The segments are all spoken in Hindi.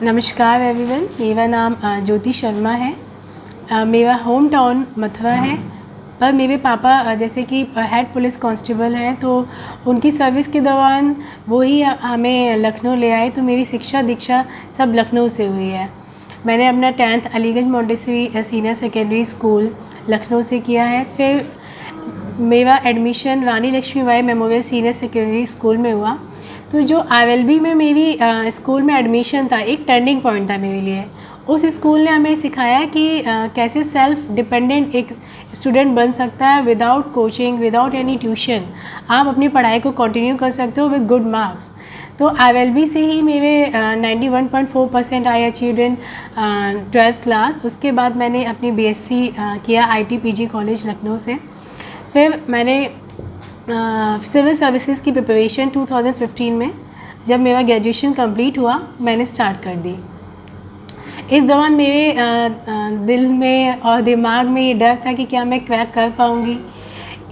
नमस्कार एवरीवन, मेरा नाम ज्योति शर्मा है। मेरा होम टाउन मथुरा है, पर मेरे पापा जैसे कि हेड पुलिस कांस्टेबल हैं, तो उनकी सर्विस के दौरान वो ही हमें लखनऊ ले आए। तो मेरी शिक्षा दीक्षा सब लखनऊ से हुई है। मैंने अपना 10th Aliganj Montessori senior secondary school Lucknow से किया है। फिर मेरा admission Rani Lakshmibai memorial senior secondary school में हुआ। तो जो RLB में मेरी स्कूल में एडमिशन था, एक टर्निंग पॉइंट था मेरे लिए। उस स्कूल ने हमें सिखाया कि कैसे सेल्फ डिपेंडेंट एक स्टूडेंट बन सकता है without coaching, without any tuition. आप अपनी पढ़ाई को कंटिन्यू कर सकते हो विद गुड मार्क्स। तो RLB से ही मेरे 91.4% आई अचीव्ड इन 12th क्लास। उसके बाद मैंने अपनी BSc किया ITPG कॉलेज लखनऊ से। फिर मैंने सिविल सर्विसेज की प्रिपरेशन 2015 में, जब मेरा ग्रेजुएशन कंप्लीट हुआ, मैंने स्टार्ट कर दी। इस दौरान मेरे दिल में और दिमाग में ये डर था कि क्या मैं क्रैक कर पाऊँगी।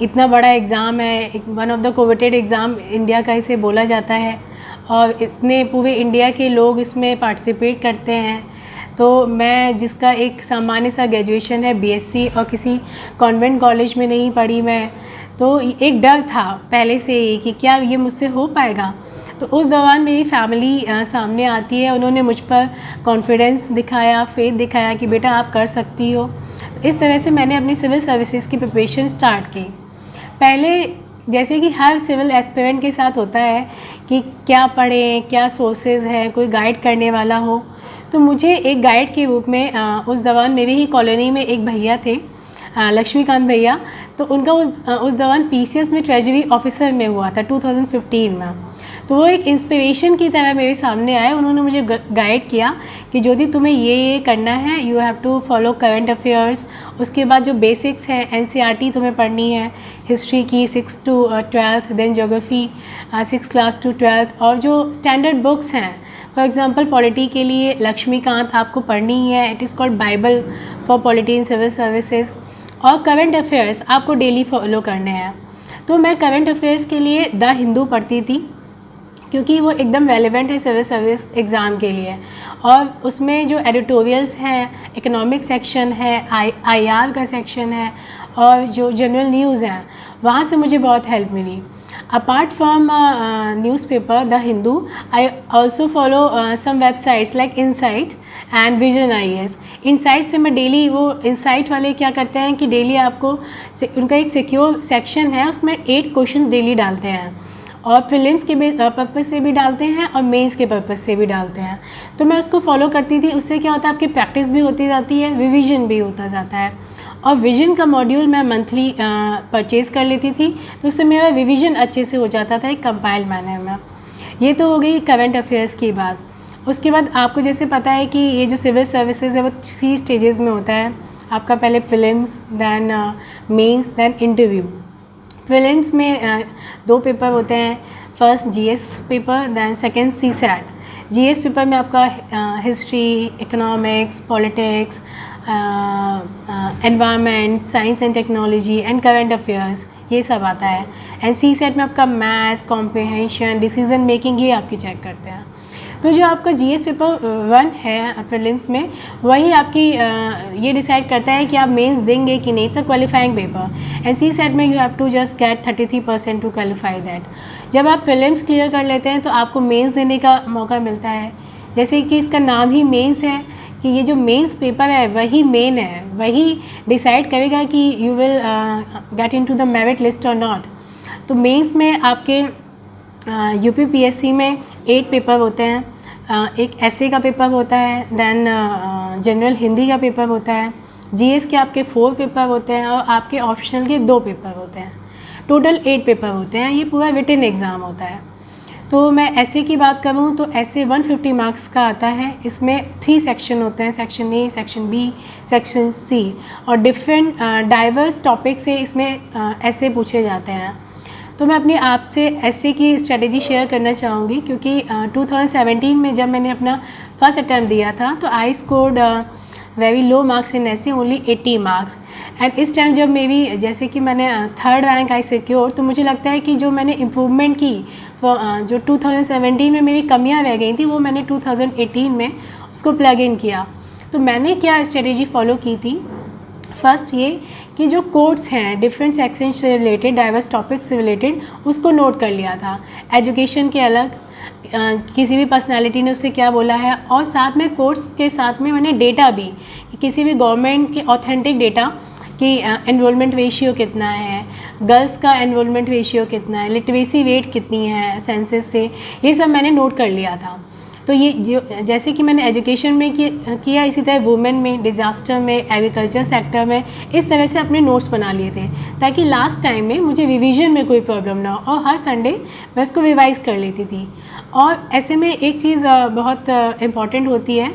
इतना बड़ा एग्ज़ाम है, one of the coveted exam India का इसे बोला जाता है, और इतने पूरे इंडिया के लोग इसमें पार्टिसिपेट करते हैं। तो मैं, जिसका एक सामान्य सा ग्रेजुएशन है BSc, और किसी कॉन्वेंट कॉलेज में नहीं पढ़ी मैं, तो एक डर था पहले से ही कि क्या ये मुझसे हो पाएगा। तो उस दौरान मेरी फैमिली सामने आती है। उन्होंने मुझ पर कॉन्फिडेंस दिखाया, फेथ दिखाया कि बेटा आप कर सकती हो। तो इस तरह से मैंने अपनी सिविल सर्विसेज की प्रिपरेशन स्टार्ट की। पहले जैसे कि हर सिविल एस्पिरेंट के साथ होता है कि क्या पढ़ें, क्या सोर्सेज हैं, कोई गाइड करने वाला हो। तो मुझे एक गाइड के रूप में उस दौरान मेरी ही कॉलोनी में एक भैया थे, लक्ष्मीकांत भैया। तो उनका उस दौरान PCS में ट्रेजरी ऑफिसर में हुआ था 2015 में। तो वो एक इंस्पिरेशन की तरह मेरे सामने आए। उन्होंने मुझे गाइड किया कि ज्योति तुम्हें ये करना है, you have to follow current affairs. उसके बाद जो बेसिक्स हैं NCERT तुम्हें पढ़नी है, हिस्ट्री की 6th to 12th, then geography 6th class to 12th, और जो स्टैंडर्ड बुक्स हैं, फॉर एग्जांपल पॉलिटी के लिए लक्ष्मीकांत आपको पढ़नी ही है, it is called Bible for polity in civil services. और करंट अफेयर्स आपको डेली फॉलो करने हैं। तो मैं करंट अफेयर्स के लिए द हिंदू पढ़ती थी, क्योंकि वो एकदम रेलेवेंट है सिविल सर्विस एग्ज़ाम के लिए। और उसमें जो एडिटोरियल्स हैं, इकोनॉमिक सेक्शन है, IR का सेक्शन है, और जो जनरल न्यूज़ हैं, वहाँ से मुझे बहुत हेल्प मिली। Apart from newspaper The Hindu, I also follow some websites like Insight and Vision IAS। Insight से मैं डेली, वो Insight वाले क्या करते हैं कि डेली आपको उनका एक सिक्योर सेक्शन है, उसमें 8 क्वेश्चंस डेली डालते हैं, और प्रीलिम्स के पर्पज़ से भी डालते हैं और मेंस के पर्पज़ से भी डालते हैं। तो मैं उसको फॉलो करती थी। उससे क्या होता है, आपकी प्रैक्टिस भी होती जाती है, रिवीजन भी होता जाता है। और विजन का मॉड्यूल मैं मंथली परचेज़ कर लेती थी, तो उससे मेरा रिवीजन अच्छे से हो जाता था एक कंपाइल मैनर में। ये तो हो गई करंट अफेयर्स की बात। उसके बाद आपको जैसे पता है कि ये जो सिविल सर्विसेज है वो 3 स्टेजेस में होता है। आपका पहले prelims, then mains, then interview. Prelims में 2 पेपर होते हैं, first GS paper, then second CSAT। GS paper में आपका history, economics, politics, environment, science and technology and current affairs, ये सब आता है। एंड CSAT में आपका मैथ्स, कॉम्प्रिहेंशन, डिसीजन मेकिंग, ये आपकी चेक करते हैं। तो जो आपका GS पेपर 1 है प्रीलिम्स में, वही आपकी ये डिसाइड करता है कि आप मेंस देंगे कि नहीं। It's a qualifying paper. And CSAT में you have to just get 33% to qualify that. जब आप प्रीलिम्स क्लियर कर लेते हैं तो आपको मेंस देने का मौका मिलता है। जैसे कि इसका नाम ही मेंस है, कि ये जो मेंस पेपर है वही मेन है, वही डिसाइड करेगा कि you will get into the merit list और नॉट। तो मेंस में आपके UPPSC में 8 पेपर होते हैं। एक ऐसे का पेपर होता है, दैन जनरल हिंदी का पेपर होता है। GS के आपके 4 पेपर होते हैं, और आपके ऑप्शनल के 2 पेपर होते हैं। टोटल 8 पेपर होते हैं। ये पूरा रिटन एग्ज़ाम होता है। तो मैं ऐसे की बात करूँ तो ऐसे 150 मार्क्स का आता है। इसमें 3 सेक्शन होते हैं, section A, section B, section C, और डिफरेंट डाइवर्स टॉपिक से इसमें ऐसे पूछे जाते हैं। तो मैं अपने आप से ऐसे की स्ट्रेटेजी शेयर करना चाहूँगी, क्योंकि 2017 में जब मैंने अपना फर्स्ट अटैम्प्ट दिया था तो I scored very low marks in ऐसे, ओनली 80 मार्क्स। एंड इस टाइम जब मेरी जैसे कि मैंने 3rd रैंक आई सिक्योर, तो मुझे लगता है कि जो मैंने इम्प्रूवमेंट की जो 2017 में मेरी कमियां रह गई थी, वो मैंने 2018 में उसको प्लग इन किया। तो मैंने क्या स्ट्रेटेजी फॉलो की थी, फर्स्ट ये कि जो कोड्स हैं डिफरेंट सेक्शन से रिलेटेड, डाइवर्स टॉपिक से रिलेटेड, उसको नोट कर लिया था। एजुकेशन के अलग, किसी भी पर्सनालिटी ने उससे क्या बोला है, और साथ में कोड्स के साथ में मैंने डेटा भी, किसी भी गवर्नमेंट के ऑथेंटिक डेटा कि एनरोलमेंट रेशियो कितना है, गर्ल्स का एनरोलमेंट रेशियो कितना है, लिटरेसी रेट कितनी है सेंसस से, ये सब मैंने नोट कर लिया था। तो ये जो जैसे कि मैंने एजुकेशन में किया, इसी तरह वुमेन में, डिज़ास्टर में, एग्रीकल्चर सेक्टर में, इस तरह से अपने नोट्स बना लिए थे, ताकि लास्ट टाइम में मुझे रिवीजन में कोई प्रॉब्लम ना हो, और हर संडे मैं उसको रिवाइज़ कर लेती थी। और ऐसे में एक चीज़ बहुत इम्पॉर्टेंट होती है,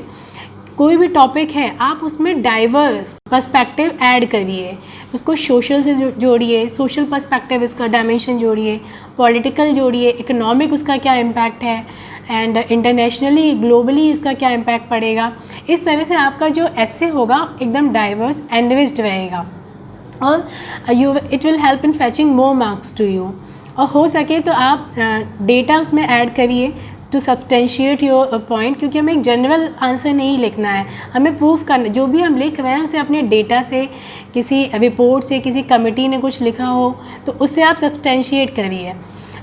कोई भी टॉपिक है आप उसमें डाइवर्स पर्सपेक्टिव ऐड करिए, उसको सोशल से जोड़िए, सोशल पर्सपेक्टिव उसका डायमेंशन जोड़िए, पॉलिटिकल जोड़िए, इकोनॉमिक उसका क्या इम्पैक्ट है, एंड इंटरनेशनली ग्लोबली उसका क्या इम्पैक्ट पड़ेगा। इस तरह से आपका जो ऐसे होगा एकदम डाइवर्स एनरिच्ड रहेगा, और it will help in fetching more marks to you. और हो सके तो आप डेटा उसमें ऐड करिए टू सब्सटेंशिएट योर पॉइंट, क्योंकि हमें एक जनरल आंसर नहीं लिखना है, हमें प्रूफ करना, जो भी हम लिख रहे हैं उसे अपने डेटा से, किसी रिपोर्ट से, किसी कमिटी ने कुछ लिखा हो तो उससे आप सब्सटेंशिएट करिए।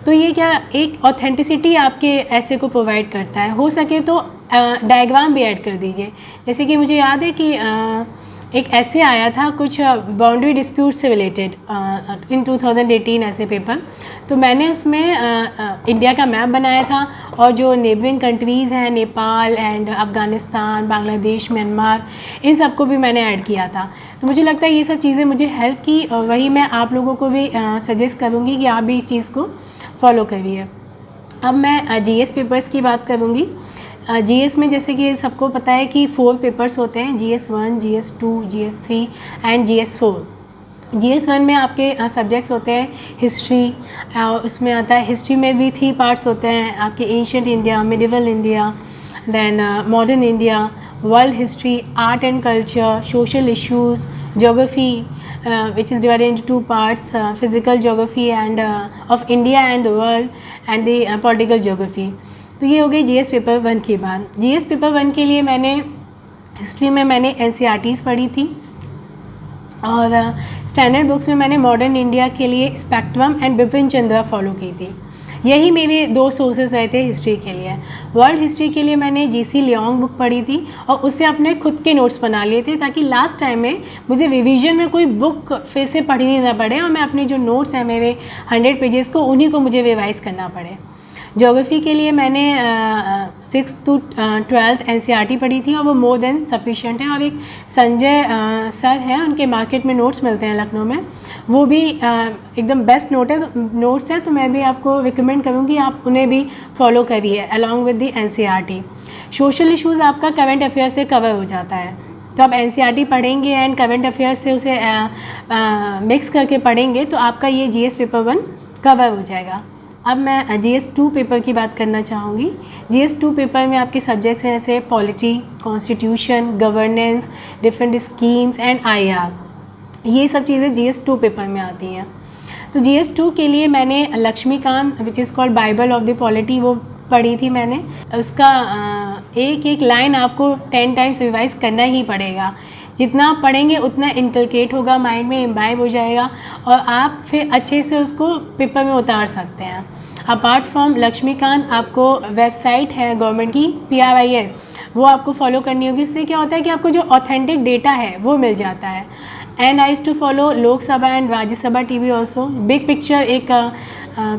तो ये क्या एक ऑथेंटिसिटी आपके ऐसे को प्रोवाइड करता है। हो सके तो डायग्राम भी ऐड कर दीजिए। जैसे कि मुझे याद है कि एक ऐसे आया था कुछ बाउंड्री डिस्प्यूट से रिलेटेड इन 2018 ऐसे पेपर, तो मैंने उसमें इंडिया का मैप बनाया था, और जो नेबरिंग कंट्रीज़ हैं, नेपाल एंड अफ़गानिस्तान, बांग्लादेश, म्यांमार, इन सबको भी मैंने ऐड किया था। तो मुझे लगता है ये सब चीज़ें मुझे हेल्प की, और वही मैं आप लोगों को भी सजेस्ट करूँगी कि आप भी इस चीज़ को फॉलो करिए। अब मैं जीएस पेपर्स की बात करूँगी। जीएस में जैसे कि सबको पता है कि 4 पेपर्स होते हैं, GS 1, GS 2, GS 3 and GS 4। GS 1 में आपके सब्जेक्ट्स होते हैं हिस्ट्री, उसमें आता है हिस्ट्री में भी 3 पार्ट्स होते हैं आपके, ancient India, medieval India, then modern India, world history, art and culture, social issues, geography which is divided into 2 parts, physical geography and of India and the world, and the political geography। तो ये हो गई GS पेपर 1 की बात। GS पेपर 1 के लिए मैंने हिस्ट्री में मैंने NCERTs पढ़ी थी, और स्टैंडर्ड बुक्स में मैंने मॉडर्न इंडिया के लिए spectrum and Bipin Chandra follow की थी। यही मेरे 2 सोर्सेज रहे थे हिस्ट्री के लिए। वर्ल्ड हिस्ट्री के लिए मैंने GC लियोंग बुक पढ़ी थी, और उससे अपने खुद के नोट्स बना लिए थे, ताकि लास्ट टाइम में मुझे रिवीजन में कोई बुक फिर से पढ़नी ना पड़े, और मैं अपने जो नोट्स हैं मेरे 100 पेजेस को, उन्हीं को मुझे रिवाइज़ करना पड़े। ज्योग्राफी के लिए मैंने 6th to 12th NCERT पढ़ी थी, और वो मोर देन सफिशिएंट है। और एक संजय सर हैं, उनके मार्केट में नोट्स मिलते हैं लखनऊ में, वो भी एकदम बेस्ट नोट्स है, तो मैं भी आपको रिकमेंड करूँगी आप उन्हें भी फॉलो करिए along with the NCERT। Social issues आपका करंट अफेयर से कवर हो जाता है, तो आप NCERT पढ़ेंगे एंड करंट अफेयर से उसे मिक्स करके पढ़ेंगे, तो आपका ये GS पेपर 1 कवर हो जाएगा। अब मैं GS 2 पेपर की बात करना चाहूँगी। GS 2 पेपर में आपके सब्जेक्ट्स हैं जैसे polity, constitution, governance, different schemes and IR, ये सब चीज़ें GS 2 पेपर में आती हैं। तो GS 2 के लिए मैंने Laxmikanth which is called Bible of the polity वो पढ़ी थी मैंने। उसका एक एक लाइन आपको 10 टाइम्स रिवाइज करना ही पड़ेगा। जितना आप पढ़ेंगे उतना इनकलकेट होगा, माइंड में इम्बाइब हो जाएगा, और आप फिर अच्छे से उसको पेपर में उतार सकते हैं। अपार्ट फ्रॉम लक्ष्मीकांत, आपको वेबसाइट है गवर्नमेंट की PRIS, वो आपको फॉलो करनी होगी। उससे क्या होता है कि आपको जो ऑथेंटिक डेटा है वो मिल जाता है। And I used to follow Lok Sabha and Rajya Sabha TV also. Big picture एक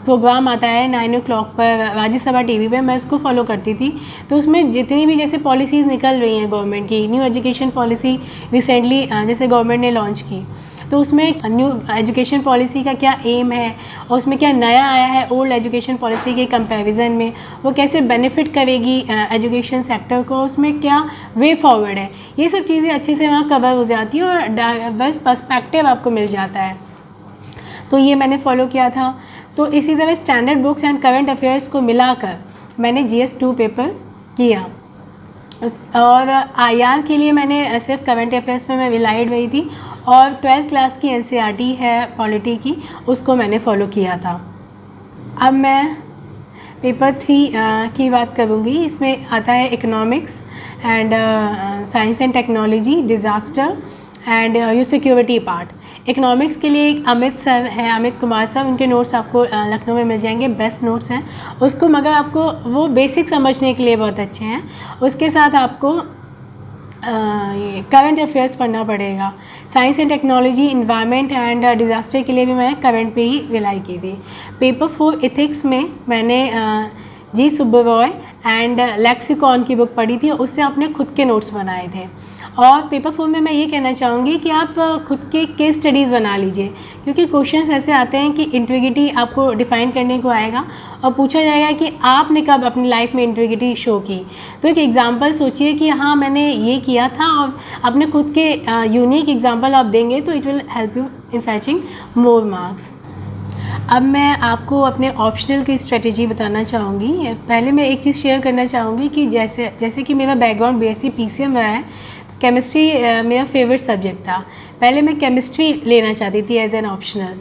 प्रोग्राम आता है 9 o'clock पर राज्यसभा TV पे, मैं उसको फॉलो करती थी। तो उसमें जितनी भी जैसे पॉलिसीज़ निकल रही हैं गवर्नमेंट की, न्यू एजुकेशन पॉलिसी रिसेंटली जैसे गवर्नमेंट ने लॉन्च की, तो उसमें न्यू एजुकेशन पॉलिसी का क्या एम है, और उसमें क्या नया आया है ओल्ड एजुकेशन पॉलिसी के कंपैरिजन में, वो कैसे बेनिफिट करेगी एजुकेशन सेक्टर को, उसमें क्या वे फॉरवर्ड है, ये सब चीज़ें अच्छे से वहाँ कवर हो जाती हैं, और डाइवर्स पर्सपेक्टिव आपको मिल जाता है। तो ये मैंने फॉलो किया था। तो इसी तरह standard books and current affairs को मिलाकर मैंने GS 2 पेपर किया। और आईआर के लिए मैंने सिर्फ करंट अफेयर्स में मैं विलाइड गई थी, और 12th क्लास की एनसीईआरटी है पॉलिटी की, उसको मैंने फॉलो किया था। अब मैं पेपर 3 की बात करूँगी। इसमें आता है economics and science and technology, disaster and your security part. Economics के लिए एक अमित सर हैं, अमित कुमार सर, उनके नोट्स आपको लखनऊ में मिल जाएंगे, बेस्ट नोट्स हैं उसको, मगर आपको वो बेसिक समझने के लिए बहुत अच्छे हैं। उसके साथ आपको ये करंट अफेयर्स पढ़ना पड़ेगा। Science and technology, environment and disaster के लिए भी मैं करंट पे ही रिलाई की थी। पेपर 4 एथिक्स में मैंने जी सुब्बरॉय एंड लेक्सिकॉन की बुक पढ़ी थी, उससे अपने खुद के नोट्स बनाए थे। और पेपर 4 में मैं ये कहना चाहूँगी कि आप खुद के केस स्टडीज़ बना लीजिए, क्योंकि क्वेश्चंस ऐसे आते हैं कि इंटीग्रिटी आपको डिफ़ाइन करने को आएगा और पूछा जाएगा कि आपने कब अपनी लाइफ में इंटीग्रिटी शो की। तो एक एग्जांपल सोचिए कि हाँ मैंने ये किया था, और अपने खुद के यूनिक एग्जांपल आप देंगे तो it will help you in fetching more marks. अब मैं आपको अपने ऑप्शनल की स्ट्रेटेजी बताना चाहूँगी। पहले मैं एक चीज़ शेयर करना चाहूँगी कि जैसे कि मेरा बैकग्राउंड बीएससी पीसीएम रहा है, तो केमिस्ट्री मेरा फेवरेट सब्जेक्ट था। पहले मैं केमिस्ट्री लेना चाहती थी एज एन ऑप्शनल,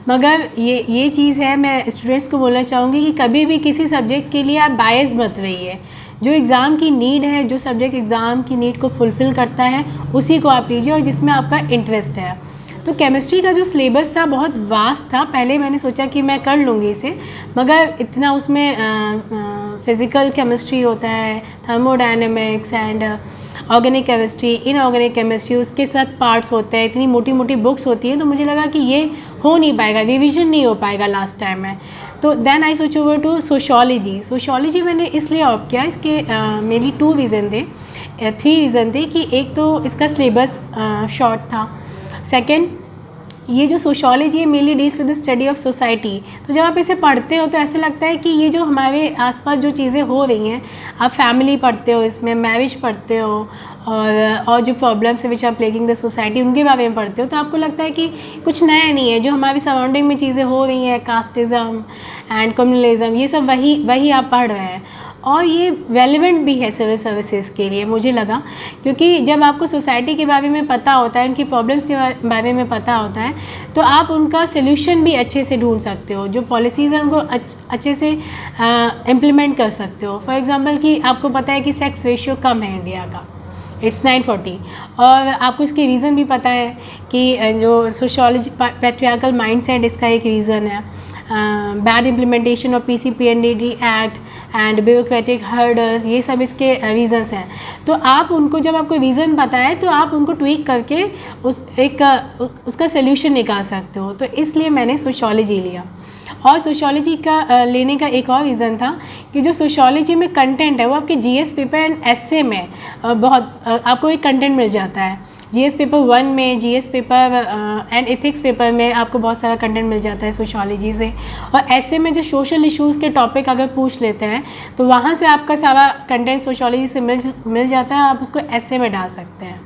मगर ये चीज़ है, मैं स्टूडेंट्स को बोलना चाहूँगी कि कभी भी किसी सब्जेक्ट के लिए आप बायस मत रहिए। जो एग्ज़ाम की नीड है, जो सब्जेक्ट एग्ज़ाम की नीड को फुलफ़िल करता है, उसी को आप लीजिए और जिसमें आपका इंटरेस्ट है। तो केमिस्ट्री का जो सिलेबस था बहुत वास्ट था। पहले मैंने सोचा कि मैं कर लूँगी इसे, मगर इतना उसमें फ़िज़िकल केमिस्ट्री होता है, thermodynamics and organic chemistry, inorganic chemistry, उसके साथ पार्ट्स होते हैं, इतनी मोटी मोटी बुक्स होती हैं, तो मुझे लगा कि ये हो नहीं पाएगा, रिविज़न नहीं हो पाएगा लास्ट टाइम में। तो then I switch over to sociology. Sociology मैंने इसलिए ऑप्ट किया, इसके मेनली 2 रीज़न थे, 3 रीज़न थे कि एक तो इसका सिलेबस शॉर्ट था, सेकेंड ये जो सोशियोलॉजी है mainly deals with the study of society. तो जब आप इसे पढ़ते हो तो ऐसा लगता है कि ये जो हमारे आसपास जो चीज़ें हो रही हैं, आप फैमिली पढ़ते हो, इसमें मैरिज पढ़ते हो, और जो प्रॉब्लम्स है which are plaguing the society, उनके बारे में पढ़ते हो, तो आपको लगता है कि कुछ नया नहीं है। जो हमारी सराउंडिंग में चीज़ें हो रही हैं, कास्टिज़म एंड कम्युनलिज्म, ये सब वही आप पढ़ रहे हैं, और ये रेलेवेंट भी है सिविल सर्विसेज के लिए मुझे लगा, क्योंकि जब आपको सोसाइटी के बारे में पता होता है, उनकी प्रॉब्लम्स के बारे में पता होता है, तो आप उनका सल्यूशन भी अच्छे से ढूंढ सकते हो, जो पॉलिसीज़ हैं उनको अच्छे से इम्प्लीमेंट कर सकते हो। फॉर एग्जांपल कि आपको पता है कि सेक्स रेशियो कम है इंडिया का, इट्स 940, और आपको इसके रीज़न भी पता है कि जो सोशियोलॉजी पैट्रियार्कल माइंडसेट इसका एक रीज़न है, bad implementation of PCPNDT act and bureaucratic hurdles, ये सब इसके रीज़न्स हैं। तो आप उनको, जब आपको रीज़न पता है तो आप उनको ट्वीक करके उसका सल्यूशन निकाल सकते हो। तो इसलिए मैंने सोशियोलॉजी लिया। और सोशियोलॉजी का लेने का एक और रीज़न था कि जो सोशियोलॉजी में कंटेंट है वो आपके जीएस पेपर एंड एसए में बहुत आपको एक कंटेंट मिल जाता है। जीएस पेपर 1 में, GS paper and ethics paper में आपको बहुत सारा कंटेंट मिल जाता है सोशियोलॉजी से, और ऐसे में जो सोशल इश्यूज़ के टॉपिक अगर पूछ लेते हैं तो वहाँ से आपका सारा कंटेंट सोशियोलॉजी से मिल जाता है, आप उसको ऐसे में डाल सकते हैं।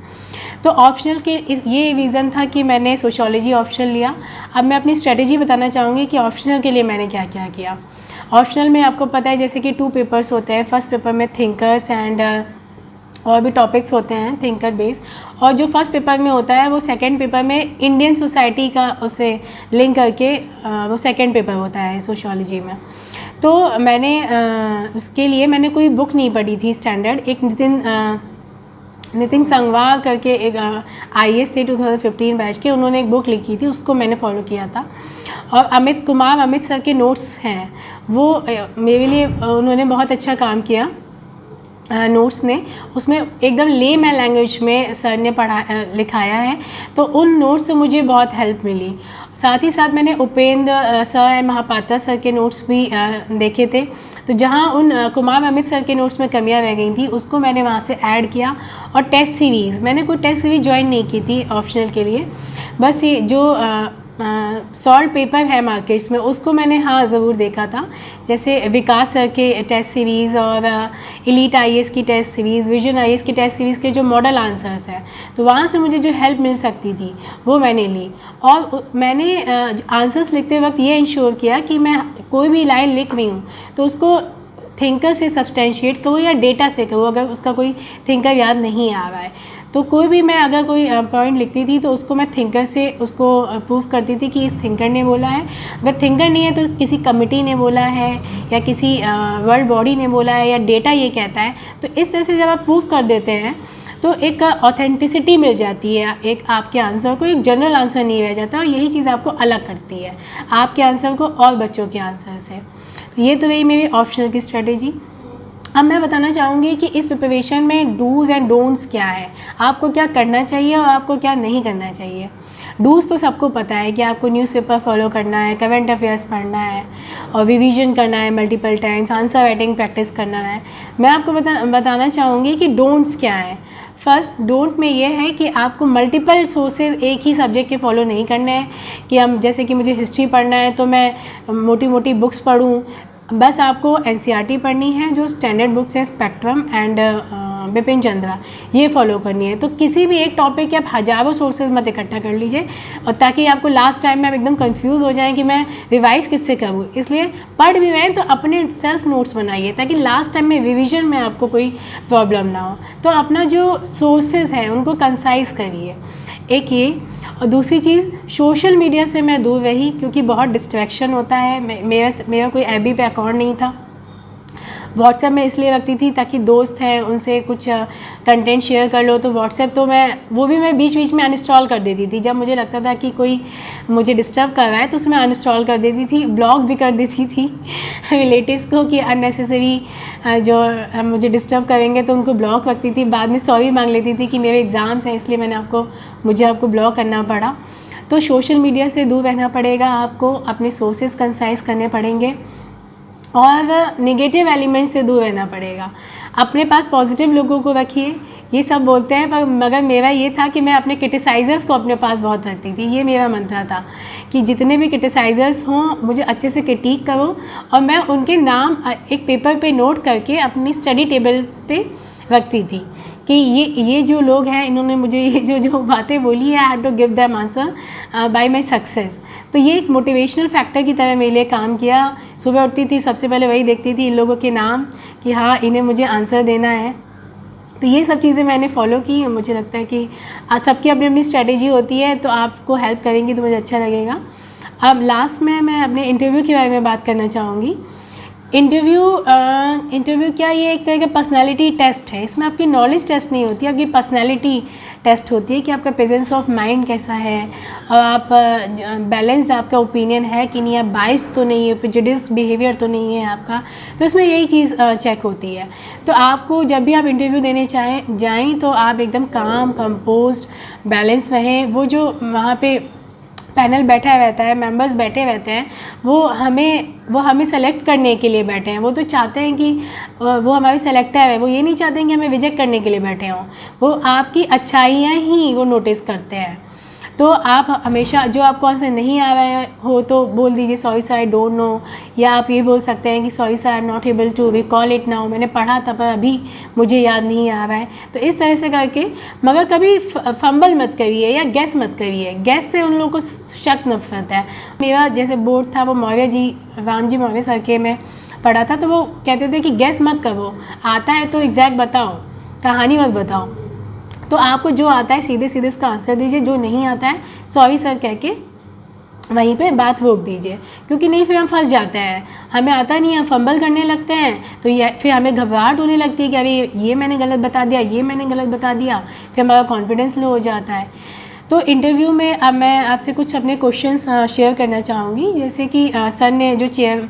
तो ऑप्शनल के ये रीज़न था कि मैंने सोशियोलॉजी ऑप्शनल लिया। अब मैं अपनी स्ट्रेटेजी बताना चाहूँगी कि ऑप्शनल के लिए मैंने क्या क्या किया। ऑप्शनल में आपको पता है जैसे कि 2 पेपर्स होते हैं। फर्स्ट पेपर में थिंकर्स एंड और भी टॉपिक्स होते हैं थिंकर बेस, और जो फर्स्ट पेपर में होता है वो सेकंड पेपर में इंडियन सोसाइटी का उसे लिंक करके वो सेकंड पेपर होता है सोशियोलॉजी में। तो मैंने उसके लिए मैंने कोई बुक नहीं पढ़ी थी स्टैंडर्ड। एक नितिन संगवार करके एक IAS थे 2015 बैच के, उन्होंने एक बुक लिखी थी, उसको मैंने फॉलो किया था। और अमित सर के नोट्स हैं, वो मेरे लिए उन्होंने बहुत अच्छा काम किया नोट्स ने, उसमें एकदम लेमैन लैंग्वेज में सर ने लिखाया है, तो उन नोट्स से मुझे बहुत हेल्प मिली। साथ ही साथ मैंने Upendra sir and Mahapatra sir के नोट्स भी देखे थे, तो जहाँ उन कुमार अमित सर के नोट्स में कमियां रह गई थी उसको मैंने वहाँ से ऐड किया। और टेस्ट सीरीज़, मैंने कोई टेस्ट सीरीज़ ज्वाइन नहीं की थी ऑप्शनल के लिए, बस ये जो सॉल्ट पेपर है मार्केट्स में उसको मैंने हाँ ज़रूर देखा था, जैसे विकास सर के टेस्ट सीरीज़ और एलीट IAS की टेस्ट सीरीज़, विजन IAS की टेस्ट सीरीज़ के जो मॉडल आंसर्स हैं, तो वहाँ से मुझे जो हेल्प मिल सकती थी वो मैंने ली। और मैंने आंसर्स लिखते वक्त ये इंश्योर किया कि मैं कोई भी लाइन लिख रही हूँ तो उसको थिंकर से सब्सटेंशिएट करो या डेटा से करो, अगर उसका कोई थिंकर याद नहीं आ रहा है। तो कोई भी मैं अगर कोई पॉइंट लिखती थी तो उसको मैं थिंकर से उसको प्रूव करती थी कि इस थिंकर ने बोला है। अगर थिंकर नहीं है तो किसी कमिटी ने बोला है या किसी वर्ल्ड बॉडी ने बोला है या डेटा ये कहता है। तो इस तरह से जब आप प्रूव कर देते हैं तो एक ऑथेंटिसिटी मिल जाती है, एक आपके आंसर को एक जनरल आंसर नहीं रह जाता, और यही चीज़ आपको अलग करती है आपके आंसर को और बच्चों के आंसर से। तो ये तो वही मेरी ऑप्शनल की स्ट्रेटेजी। अब मैं बताना चाहूँगी कि इस प्रिपरेशन में डूज़ एंड डोंट्स क्या है, आपको क्या करना चाहिए और आपको क्या नहीं करना चाहिए। डूज़ तो सबको पता है कि आपको न्यूज़पेपर फॉलो करना है, करंट अफेयर्स पढ़ना है और रिवीजन करना है multiple times, answer writing practice करना है। मैं आपको बताना चाहूँगी कि डोंट्स क्या है। फर्स्ट डोंट में ये है कि आपको मल्टीपल सोर्सेज एक ही सब्जेक्ट के फॉलो नहीं करने हैं कि हम जैसे कि मुझे हिस्ट्री पढ़ना है तो मैं मोटी मोटी बुक्स पढूँ। बस आपको एनसीईआरटी पढ़नी है, जो स्टैंडर्ड बुक्स हैं स्पेक्ट्रम एंड बिपिन चंद्रा, ये फॉलो करनी है। तो किसी भी एक टॉपिक के आप हज़ारों सोर्सेज मत इकट्ठा कर लीजिए, और ताकि आपको लास्ट टाइम में आप एकदम कंफ्यूज हो जाएं कि मैं रिवाइज़ किससे करूँ। इसलिए पढ़ भी रहे तो अपने सेल्फ नोट्स बनाइए ताकि लास्ट टाइम में रिविजन में आपको कोई प्रॉब्लम ना हो। तो अपना जो सोर्सेज हैं उनको कंसाइज करिए, एक ये। और दूसरी चीज़, सोशल मीडिया से मैं दूर रही क्योंकि बहुत डिस्ट्रैक्शन होता है। मेरा कोई एबी पे अकाउंट नहीं था। व्हाट्सएप में इसलिए रखती थी ताकि दोस्त हैं उनसे कुछ कंटेंट शेयर कर लो, तो व्हाट्सएप तो वो भी मैं बीच बीच में अनइंस्टॉल कर देती थी। जब मुझे लगता था कि कोई मुझे डिस्टर्ब कर रहा है तो उसमें अनइंस्टॉल कर देती थी, ब्लॉक भी कर देती थी रिलेटिव्स को कि अननेसेसरी जो मुझे डिस्टर्ब करेंगे तो उनको ब्लॉक रखती थी। बाद में सॉरी मांग लेती थी कि मेरे एग्ज़ाम्स हैं इसलिए मुझे आपको ब्लॉक करना पड़ा। तो सोशल मीडिया से दूर रहना पड़ेगा आपको, अपने सोर्सेज कंसाइज करने पड़ेंगे और नेगेटिव एलिमेंट से दूर रहना पड़ेगा। अपने पास पॉजिटिव लोगों को रखिए, ये सब बोलते हैं पर मगर मेरा ये था कि मैं अपने क्रिटिसाइज़र्स को अपने पास बहुत रखती थी। ये मेरा मंत्र था कि जितने भी क्रिटिसाइज़र्स हों मुझे अच्छे से क्रिटिक करो, और मैं उनके नाम एक पेपर पे नोट करके अपनी स्टडी टेबल पे रखती थी कि ये जो लोग हैं इन्होंने मुझे ये जो बातें बोली है, I have to give them answer by my success. तो ये एक मोटिवेशनल फैक्टर की तरह मेरे लिए काम किया। सुबह उठती थी सबसे पहले वही देखती थी इन लोगों के नाम कि हाँ इन्हें मुझे आंसर देना है। तो ये सब चीज़ें मैंने फॉलो की। मुझे लगता है कि सबकी अपनी अपनी स्ट्रैटेजी होती है, तो आपको हेल्प करेंगी तो मुझे अच्छा लगेगा। अब लास्ट में मैं अपने इंटरव्यू के बारे में बात करना चाहूँगी। इंटरव्यू क्या, ये एक तरह का पर्सनालिटी टेस्ट है। इसमें आपकी नॉलेज टेस्ट नहीं होती, आपकी पर्सनालिटी टेस्ट होती है कि आपका प्रेजेंस ऑफ माइंड कैसा है और आप बैलेंस्ड आपका ओपिनियन है कि नहीं, आप बाइस्ड तो नहीं है, प्रेजुडिस बिहेवियर तो नहीं है आपका। तो इसमें यही चीज़ चेक होती है। तो आपको जब भी आप इंटरव्यू देने जाएँ तो आप एकदम काम, कंपोज्ड, बैलेंस रहें। वो जो वहाँ पे पैनल बैठा रहता है, मेंबर्स बैठे रहते हैं, वो हमें सेलेक्ट करने के लिए बैठे हैं। वो तो चाहते हैं कि वो हमारे सेलेक्टर है, वो ये नहीं चाहते हैं कि हमें रिजेक्ट करने के लिए बैठे हों। वो आपकी अच्छाइयाँ ही वो नोटिस करते हैं। तो आप हमेशा जो आपको आंसर नहीं आ रहा हो तो बोल दीजिए sorry sir I don't know, या आप ये बोल सकते हैं कि sorry sir I am not able to recall it now, मैंने पढ़ा था पर अभी मुझे याद नहीं आ रहा है। तो इस तरह से करके, मगर कभी फंबल मत करिए या गैस मत करिए। गैस से उन लोगों को शक नफरत है। मेरा जैसे बोर्ड था वो राम जी मौर्य सर के में पढ़ा था, तो वो कहते थे कि गैस मत करो, आता है तो एग्जैक्ट बताओ, कहानी मत बताओ। तो आपको जो आता है सीधे सीधे उसका आंसर दीजिए, जो नहीं आता है सॉरी सर कह के वहीं पे बात रोक दीजिए, क्योंकि नहीं फिर हम फंस जाते हैं। हमें आता नहीं, हम फंबल करने लगते हैं, तो ये फिर हमें घबराहट होने लगती है कि अरे ये मैंने गलत बता दिया, ये मैंने गलत बता दिया, फिर हमारा कॉन्फिडेंस लो हो जाता है। तो इंटरव्यू में अब मैं आपसे कुछ अपने क्वेश्चंस शेयर करना चाहूँगी। जैसे कि सर ने जो चेयर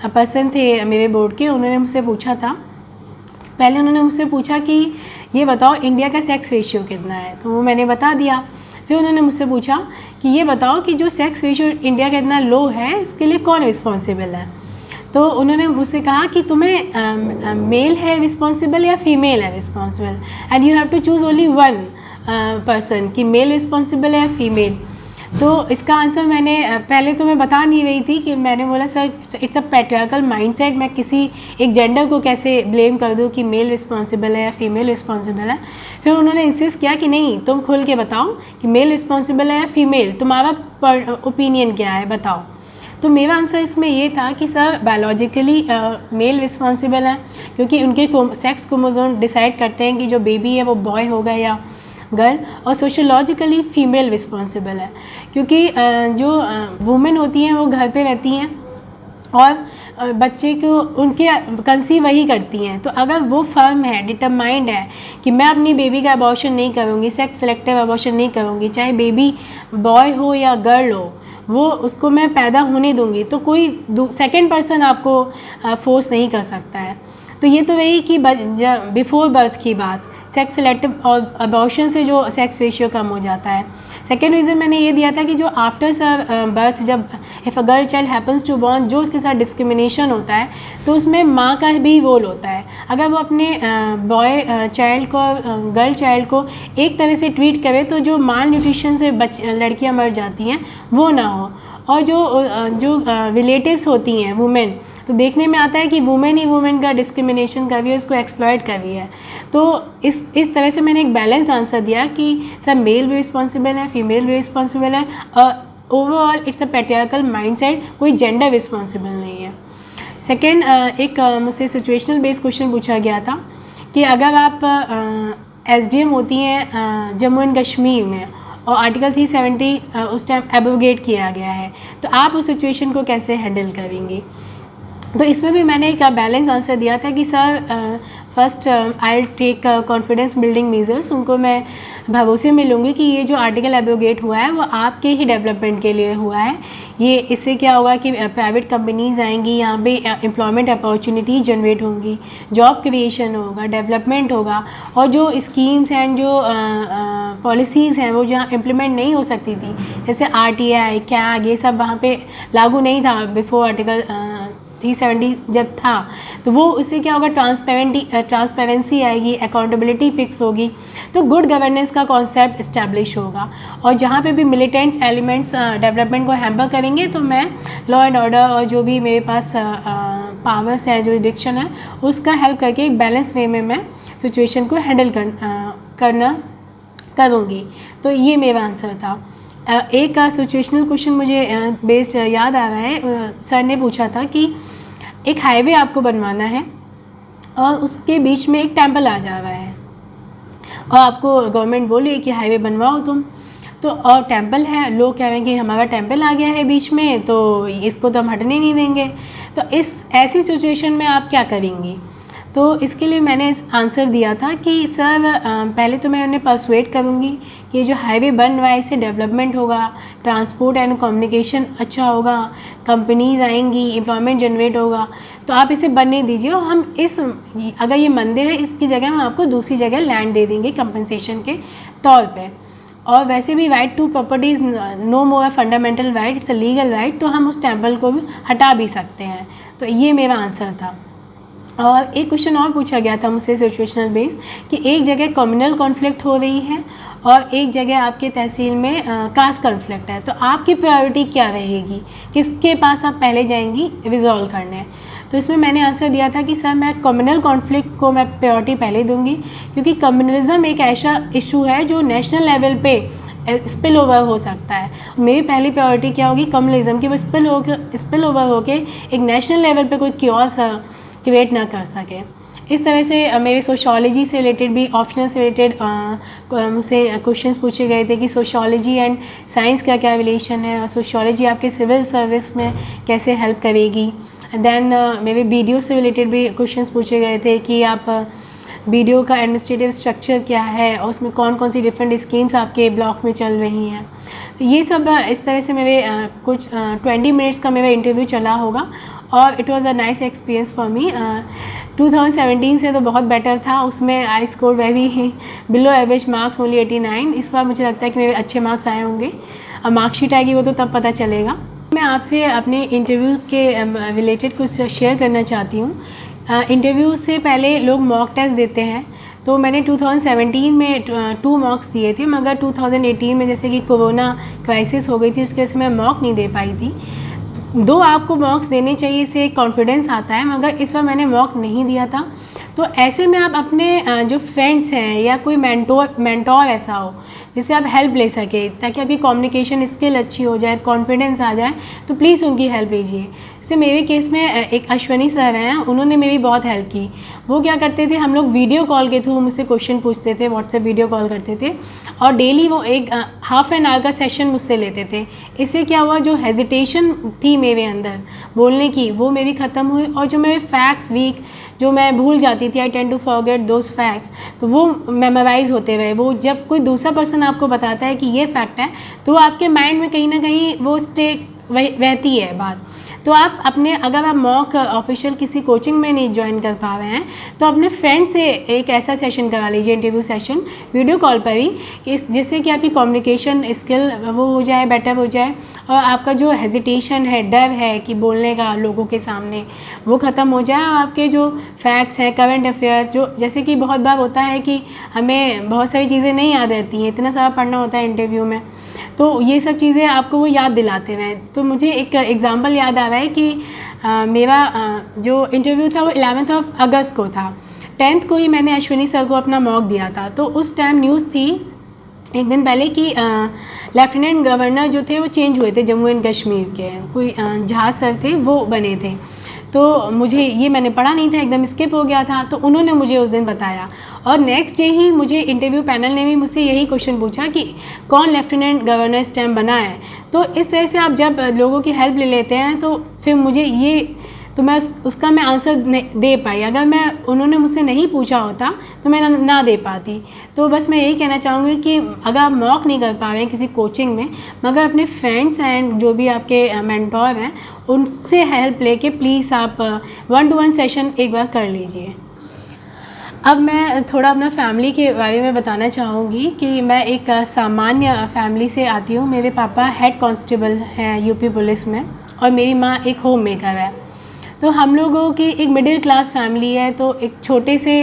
पर्सन थे मेरे बोर्ड के, उन्होंने मुझसे पूछा था, पहले उन्होंने मुझसे पूछा कि ये बताओ इंडिया का सेक्स रेशियो कितना है, तो वो मैंने बता दिया। फिर उन्होंने मुझसे पूछा कि ये बताओ कि जो सेक्स रेशियो इंडिया का इतना लो है उसके लिए कौन रिस्पॉन्सिबल है। तो उन्होंने मुझसे कहा कि तुम्हें मेल है रिस्पॉन्सिबल या फीमेल है responsible, and you have to choose only one person, कि मेल रिस्पॉन्सिबल है या फीमेल। तो इसका आंसर मैंने पहले तो मैं बता नहीं रही थी कि मैंने बोला sir it's a patriarchal mindset, मैं किसी एक जेंडर को कैसे ब्लेम कर दूँ कि मेल रिस्पॉन्सिबल है या फीमेल रिस्पॉन्सिबल है। फिर उन्होंने इंसिस्ट किया कि नहीं, तुम खुल के बताओ कि मेल रिस्पॉन्सिबल है या फीमेल, तुम्हारा ओपिनियन क्या है बताओ। तो मेरा आंसर इसमें ये था कि सर बायोलॉजिकली मेल रिस्पॉन्सिबल है, क्योंकि उनके सेक्स क्रोमोसोम डिसाइड करते हैं कि जो बेबी है वो बॉय होगा या गर्ल, और सोशोलॉजिकली फीमेल रिस्पॉन्सिबल है, क्योंकि जो वुमेन होती हैं वो घर पे रहती हैं और बच्चे को उनके कंसीव वही करती हैं। तो अगर वो फर्म है, डिटरमाइंड है कि मैं अपनी बेबी का अबॉर्शन नहीं करूँगी, सेक्स सेलेक्टिव अबॉर्शन नहीं करूँगी, चाहे बेबी बॉय हो या गर्ल हो, वो उसको मैं पैदा होने दूँगी, तो कोई सेकंड पर्सन आपको फोर्स नहीं कर सकता है। तो ये तो वही कि बिफोर बर्थ की बात, सेक्स सेलेक्टिव और अबॉर्शन से जो सेक्स रेशियो कम हो जाता है। सेकेंड रीज़न मैंने ये दिया था कि जो आफ्टर बर्थ, जब if a girl child happens to born, जो उसके साथ डिस्क्रिमिनेशन होता है तो उसमें माँ का भी रोल होता है। अगर वो अपने बॉय चाइल्ड को, गर्ल चाइल्ड को एक तरह से ट्रीट करे तो जो माल न्यूट्रिशन से लड़कियाँ मर जाती हैं वो ना हो। और जो रिलेटिव्स होती हैं वुमेन, तो देखने में आता है कि वुमेन ही वुमेन का डिस्क्रिमिनेशन कर रही है, उसको एक्सप्लॉइट कर रही है। तो इस तरह से मैंने एक बैलेंस्ड आंसर दिया कि सर मेल भी रिस्पॉन्सिबल है, फीमेल भी रिस्पॉन्सिबल है, overall it's a patriarchal mindset, कोई जेंडर रिस्पॉन्सिबल नहीं है। सेकेंड, एक मुझसे सिचुएशनल बेस्ड क्वेश्चन पूछा गया था कि अगर आप SDM होती हैं जम्मू एंड कश्मीर में और आर्टिकल 370 उस टाइम एब्रोगेट किया गया है, तो आप उस सिचुएशन को कैसे हैंडल करेंगी। तो इसमें भी मैंने एक बैलेंस आंसर दिया था कि sir first I take confidence building measures, उनको मैं भरोसे में लूँगी कि ये जो आर्टिकल एब्रोगेट हुआ है वो आपके ही डेवलपमेंट के लिए हुआ है। ये इससे क्या होगा कि प्राइवेट कंपनीज आएंगी, यहाँ पे एम्प्लॉयमेंट अपॉर्चुनिटी जनरेट होंगी, जॉब क्रिएशन होगा, डेवलपमेंट होगा, और जो स्कीम्स एंड जो पॉलिसीज़ हैं वो जहाँ इम्प्लीमेंट नहीं हो सकती थी, जैसे RTI, CAG, ये सब वहाँ पे लागू नहीं था बिफोर आर्टिकल 370 जब था, तो वो उससे क्या होगा, ट्रांसपेरेंसी आएगी, अकाउंटेबिलिटी फिक्स होगी, तो गुड गवर्नेंस का कॉन्सेप्ट इस्टेब्लिश होगा। और जहाँ पे भी मिलिटेंट्स एलिमेंट्स डेवलपमेंट को हैम्पर करेंगे तो मैं लॉ एंड ऑर्डर और जो भी मेरे पास पावर्स है, जो डिक्शन है, उसका हेल्प करके एक बैलेंस वे में मैं सिचुएशन को हैंडल करूँगी। तो ये मेरा आंसर था। एक सिचुएशनल क्वेश्चन मुझे बेस्ड याद आ रहा है। सर ने पूछा था कि एक हाईवे आपको बनवाना है और उसके बीच में एक टेंपल आ जा रहा है और आपको गवर्नमेंट बोले कि हाईवे बनवाओ तुम, तो और टेंपल है, लोग कह रहे हैं कि हमारा टेंपल आ गया है बीच में, तो इसको तो हम हटने नहीं देंगे। तो ऐसी सिचुएशन में आप क्या करेंगी। तो इसके लिए मैंने आंसर दिया था कि सर पहले तो मैं उन्हें परसुएट करूँगी कि ये जो हाईवे बन रहा है इससे डेवलपमेंट होगा, ट्रांसपोर्ट एंड कम्युनिकेशन अच्छा होगा, कंपनीज आएंगी, एम्प्लॉयमेंट जनरेट होगा, तो आप इसे बनने दीजिए और हम अगर ये मंदिर है इसकी जगह हम आपको दूसरी जगह लैंड दे देंगे कंपनसेशन के तौर पे। और वैसे भी right to properties no more fundamental right, it's a legal right, तो हम उस टेम्पल को भी हटा भी सकते हैं। तो ये मेरा आंसर था। और एक क्वेश्चन और पूछा गया था मुझसे सिचुएशनल बेस कि एक जगह कम्युनल कॉन्फ्लिक्ट हो रही है और एक जगह आपके तहसील में कास्ट कॉन्फ्लिक्ट है, तो आपकी प्रायोरिटी क्या रहेगी, किसके पास आप पहले जाएंगी रिजॉल्व करने। तो इसमें मैंने आंसर दिया था कि सर मैं कम्युनल कॉन्फ्लिक्ट को मैं प्रायोरिटी पहले दूंगी, क्योंकि कम्युनलिज्म एक ऐसा इशू है जो नेशनल लेवल पे स्पिल ओवर हो सकता है। मेरी पहली प्रायोरिटी क्या होगी, कम्युनलिज्म की वो स्पिल ओवर होके एक नेशनल लेवल पे कोई क्योस क्रिएट ना कर सके। इस तरह से मेरे सोशियोलॉजी से रिलेटेड भी, ऑप्शनल से रिलेटेड मुझसे क्वेश्चंस पूछे गए थे कि सोशियोलॉजी एंड साइंस का क्या रिलेशन है और सोशियोलॉजी आपके सिविल सर्विस में कैसे हेल्प करेगी। देन मेरे BDO से रिलेटेड भी क्वेश्चंस पूछे गए थे कि आप BDO का एडमिनिस्ट्रेटिव स्ट्रक्चर क्या है और उसमें कौन कौन सी डिफरेंट स्कीम्स आपके ब्लॉक में चल रही हैं। तो ये सब इस तरह से मेरे कुछ 20 मिनट्स का मेरा इंटरव्यू चला होगा और it was a nice experience for me. 2017 से तो बहुत बेटर था, उसमें I score very below average marks, only 89। इस बार मुझे लगता है कि मेरे अच्छे मार्क्स आए होंगे। अब मार्कशीट आएगी वो तो तब पता चलेगा। मैं आपसे अपने इंटरव्यू के रिलेटेड कुछ शेयर करना चाहती हूँ। इंटरव्यू से पहले लोग मॉक टेस्ट देते हैं, तो मैंने 2017 में 2 मॉक्स दिए थे, मगर 2018 में जैसे कि कोरोना क्राइसिस हो गई थी उसके वजह से मैं मॉक नहीं दे पाई थी। 2 आपको मॉक्स देने चाहिए, इससे कॉन्फिडेंस आता है, मगर इस बार मैंने मॉक नहीं दिया था। तो ऐसे में आप अपने जो फ्रेंड्स हैं या कोई मेंटोर ऐसा हो जिससे आप हेल्प ले सकें, ताकि आपकी कम्युनिकेशन स्किल अच्छी हो जाए, कॉन्फिडेंस आ जाए, तो प्लीज़ उनकी हेल्प लीजिए। जैसे मेरे केस में एक अश्वनी सर हैं, उन्होंने मेरी बहुत हेल्प की। वो क्या करते थे, हम लोग वीडियो कॉल के थ्रू मुझसे क्वेश्चन पूछते थे, व्हाट्सएप वीडियो कॉल करते थे, और डेली वो एक हाफ एन आवर का सेशन मुझसे लेते थे। इससे क्या हुआ, जो हेजिटेशन थी मेरे अंदर बोलने की, वो मेरी ख़त्म हुई, और जो मेरे फैक्ट्स जो मैं भूल जाती थी, I tend to forget those facts, तो वो मेमोराइज होते रहे। वो जब कोई दूसरा पर्सन आपको बताता है कि ये फैक्ट है, तो आपके माइंड में कहीं ना कहीं वो स्टे रहती है बात। तो आप अपने, अगर आप मॉक ऑफिशियल किसी कोचिंग में नहीं ज्वाइन कर पा रहे हैं, तो अपने फ्रेंड से एक ऐसा सेशन करवा लीजिए, इंटरव्यू सेशन वीडियो कॉल पर ही, जिससे कि आपकी कम्युनिकेशन स्किल वो हो जाए, बेटर हो जाए, और आपका जो हेजिटेशन है, डर है कि बोलने का लोगों के सामने, वो ख़त्म हो जाए। और आपके जो फैक्ट्स हैं, करंट अफेयर्स, जो जैसे कि बहुत बार होता है कि हमें बहुत सारी चीज़ें नहीं याद रहती हैं, इतना सारा पढ़ना होता है इंटरव्यू में, तो ये सब चीज़ें आपको वो याद दिलाते हैं। तो मुझे एक एग्ज़ाम्पल याद आ रहा है कि मेरा जो इंटरव्यू था वो 11 अगस्त को था। 10 को ही मैंने अश्विनी सर को अपना मॉक दिया था। तो उस टाइम न्यूज़ थी एक दिन पहले कि लेफ्टिनेंट गवर्नर जो थे वो चेंज हुए थे जम्मू एंड कश्मीर के, कोई झा सर थे वो बने थे। तो मुझे ये, मैंने पढ़ा नहीं था, एकदम स्किप हो गया था, तो उन्होंने मुझे उस दिन बताया। और नेक्स्ट डे ही मुझे इंटरव्यू पैनल ने भी मुझसे यही क्वेश्चन पूछा कि कौन लेफ्टिनेंट गवर्नर इस टाइम बना है। तो इस तरह से आप जब लोगों की हेल्प ले लेते हैं, तो फिर मुझे ये, तो मैं उसका मैं आंसर दे पाई। अगर मैं, उन्होंने मुझसे नहीं पूछा होता तो मैं ना दे पाती। तो बस मैं यही कहना चाहूँगी कि अगर आप मॉक नहीं कर पा रहे हैं किसी कोचिंग में, मगर अपने फ्रेंड्स एंड जो भी आपके मेंटोर हैं, उनसे हेल्प लेके प्लीज़ आप 1-to-1 सेशन एक बार कर लीजिए। अब मैं थोड़ा अपना फैमिली के बारे में बताना चाहूँगी कि मैं एक सामान्य फैमिली से आती हूँ। मेरे पापा हेड कांस्टेबल हैं यूपी पुलिस में, और मेरी माँ एक होम मेकर है। तो हम लोगों की एक मिडिल क्लास फैमिली है। तो एक छोटे से